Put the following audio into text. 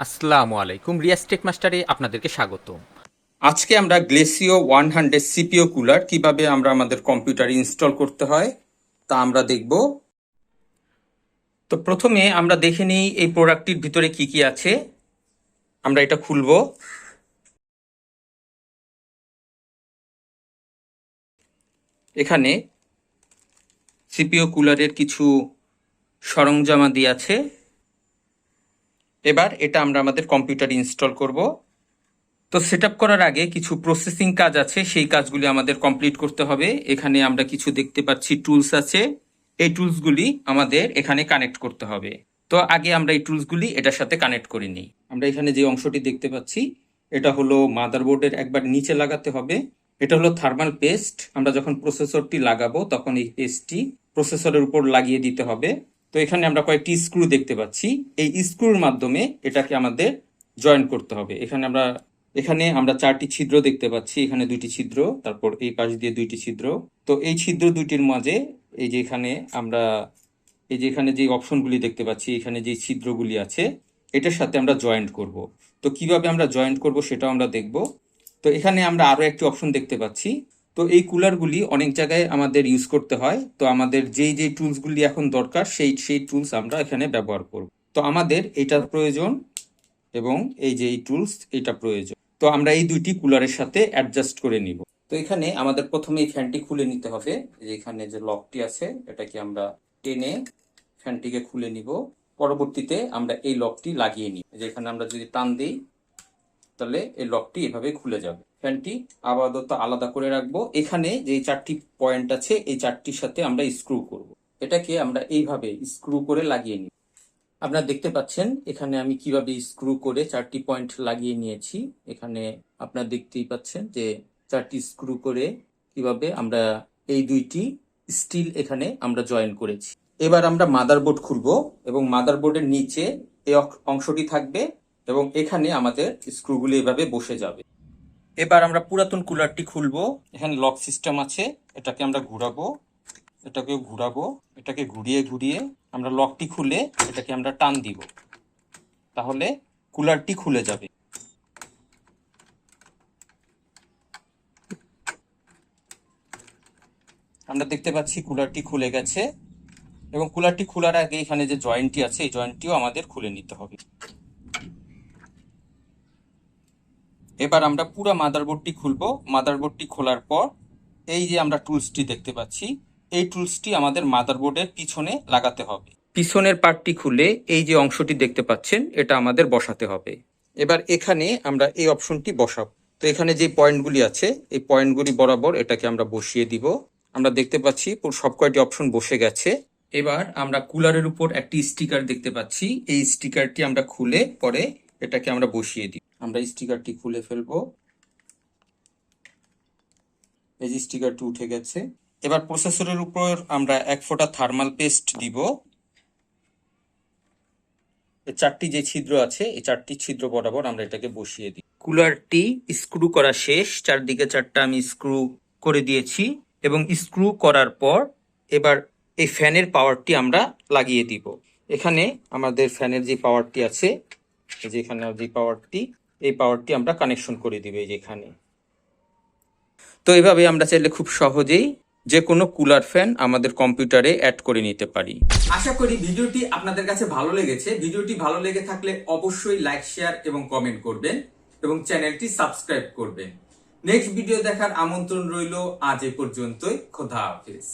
আসসালামু আলাইকুম, রিয়াজ টেক মাস্টারে আপনাদেরকে স্বাগত। আজকে আমরা গ্লেসিও 100 সিপিইউ কুলার কিভাবে আমরা আমাদের কম্পিউটারে ইনস্টল করতে হয় তা আমরা দেখব। তো প্রথমে আমরা দেখে নিই এই প্রোডাক্টটির ভিতরে কি কি আছে। আমরা এটা খুলব। এখানে সিপিইউ কুলারের কিছু সরঞ্জামাদি আছে। এবার এটা আমরা আমাদের কম্পিউটারে ইনস্টল করব। তো সেটআপ করার আগে কিছু প্রসেসিং কাজ আছে, সেই কাজগুলি আমাদের কমপ্লিট করতে হবে। এখানে আমরা কিছু দেখতে পাচ্ছি টুলস আছে, এই টুলসগুলি আমাদের এখানে কানেক্ট করতে হবে। তো আগে আমরা এই টুলসগুলি এটার সাথে কানেক্ট করে নিই। আমরা এখানে যে অংশটি দেখতে পাচ্ছি এটা হলো মাদারবোর্ডের একবার নিচে লাগাতে হবে। এটা হলো থার্মাল পেস্ট। আমরা যখন প্রসেসরটি লাগাবো তখন এই পেস্টটি প্রসেসরের উপর লাগিয়ে দিতে হবে। তো এখানে আমরা কয়েকটি স্ক্রু দেখতে পাচ্ছি, এই স্ক্রুর মাধ্যমে এটাকে আমাদের জয়েন করতে হবে। এখানে আমরা 4টি ছিদ্র দেখতে পাচ্ছি, এখানে 2টি ছিদ্র, তারপর এই পাশ দিয়ে 2টি ছিদ্র। তো এই ছিদ্র দুইটির মাঝে এই যে এখানে যে অপশনগুলি দেখতে পাচ্ছি, এখানে যে ছিদ্রগুলি আছে এটার সাথে আমরা জয়েন্ট করব। তো কিভাবে আমরা জয়েন্ট করব সেটাও আমরা দেখব। তো এখানে আমরা আরো একটি অপশন দেখতে পাচ্ছি। তো এই কুলারগুলি অনেক জায়গায় আমাদের ইউজ করতে হয়। তো আমাদের যেই টুলসগুলি এখন দরকার সেই টুলস আমরা এখানে ব্যবহার করব। তো আমাদের এটা প্রয়োজন এবং এই যে এই টুলস এটা প্রয়োজন। তো আমরা এই দুইটি কুলারের সাথে অ্যাডজাস্ট করে নিব। তো এখানে আমাদের প্রথমে এই ফ্যানটি খুলে নিতে হবে। এখানে যে লকটি আছে এটাকে আমরা টেনে ফ্যানটিকে খুলে নিব। পরবর্তীতে আমরা এই লকটি লাগিয়ে নিব। যেখানে আমরা যদি টান দিই তাহলে এই লকটি এভাবে খুলে যাবে। ফ্যানটি আপাতত আলাদা করে রাখবো। এখানে যে 4টি পয়েন্ট আছে এই 4টির সাথে আমরা স্ক্রু করব। এটাকে আমরা এইভাবে স্ক্রু করে লাগিয়ে নিব। আপনারা দেখতে পাচ্ছেন এখানে আমি কিভাবে স্ক্রু করে 4টি পয়েন্ট লাগিয়ে নিয়েছি। এখানে আপনারা দেখতেই পাচ্ছেন যে 4টি স্ক্রু করে কিভাবে আমরা এই দুইটি স্টিল এখানে আমরা জয়েন করেছি। এবার আমরা মাদারবোর্ড খুলবো এবং মাদারবোর্ডের নিচে এই অংশটি থাকবে এবং এখানে আমাদের স্ক্রুগুলি এভাবে বসে যাবে। এবার আমরা পুরাতন কুলারটি খুলবো। এখানে লক সিস্টেম আছে, এটাকে আমরা ঘুরাবো, এটাকে ঘুরিয়ে ঘুরিয়ে আমরা লকটি খুলে এটাকে আমরা টান দিব, তাহলে কুলারটি খুলে যাবে। আমরা দেখতে পাচ্ছি কুলারটি খুলে গেছে এবং কুলারটি খোলার আগে এখানে যে জয়েন্টটি আছে এই জয়েন্টটিও আমাদের খুলে নিতে হবে। এবার আমরা পুরো মাদারবোর্ডটি খুলবো। মাদারবোর্ডটি খোলার পর এই যে আমরা টুলসটি দেখতে পাচ্ছি এই টুলসটি আমাদের মাদারবোর্ডের পিছনে লাগাতে হবে। পিছনের পার্টটি খুলে এই যে অংশটি দেখতে পাচ্ছেন এটা আমাদের বসাতে হবে। এবার এখানে আমরা এই অপশনটি বসাবো। তো এখানে যে পয়েন্টগুলি আছে এই পয়েন্টগুলি বরাবর এটাকে আমরা বসিয়ে দিব। আমরা দেখতে পাচ্ছি সব কয়টি অপশন বসে গেছে। এবার আমরা কুলারের উপর একটি স্টিকার দেখতে পাচ্ছি, এই স্টিকারটি আমরা খুলে পরে এটাকে আমরা বসিয়ে দিই। আমরা স্টিকারটি খুলে ফেলবো। এই যে স্টিকারটি উঠে গেছে। এবার প্রসেসরের উপর আমরা 1 ফোঁটা থার্মাল পেস্ট দিব। এই 4টি যে ছিদ্র আছে এই 4টি ছিদ্র বরাবর আমরা এটাকে বসিয়ে দিই। কুলারটি স্ক্রু করা শেষ, চারদিকে 4টা আমি স্ক্রু করে দিয়েছি এবং স্ক্রু করার পর এবার এই ফ্যানের পাওয়ারটি আমরা লাগিয়ে দিব। এখানে আমাদের ফ্যানের যে পাওয়ারটি আছে যেখানে যে পাওয়ারটি এই পাওয়ারটি আমরা কানেকশন করে দিব এই যেখানে। তো এভাবে আমরা চাইলে খুব সহজেই যে কোনো কুলার ফ্যান আমাদের কম্পিউটারে অ্যাড করে নিতে পারি। আশা করি ভিডিওটি আপনাদের কাছে ভালো লেগেছে। ভিডিওটি ভালো লেগে থাকলে অবশ্যই লাইক, শেয়ার এবং কমেন্ট করবেন এবং চ্যানেলটি সাবস্ক্রাইব করবেন। নেক্সট ভিডিও দেখার আমন্ত্রণ রইল। আজ এ পর্যন্তই। খোদা হাফেজ।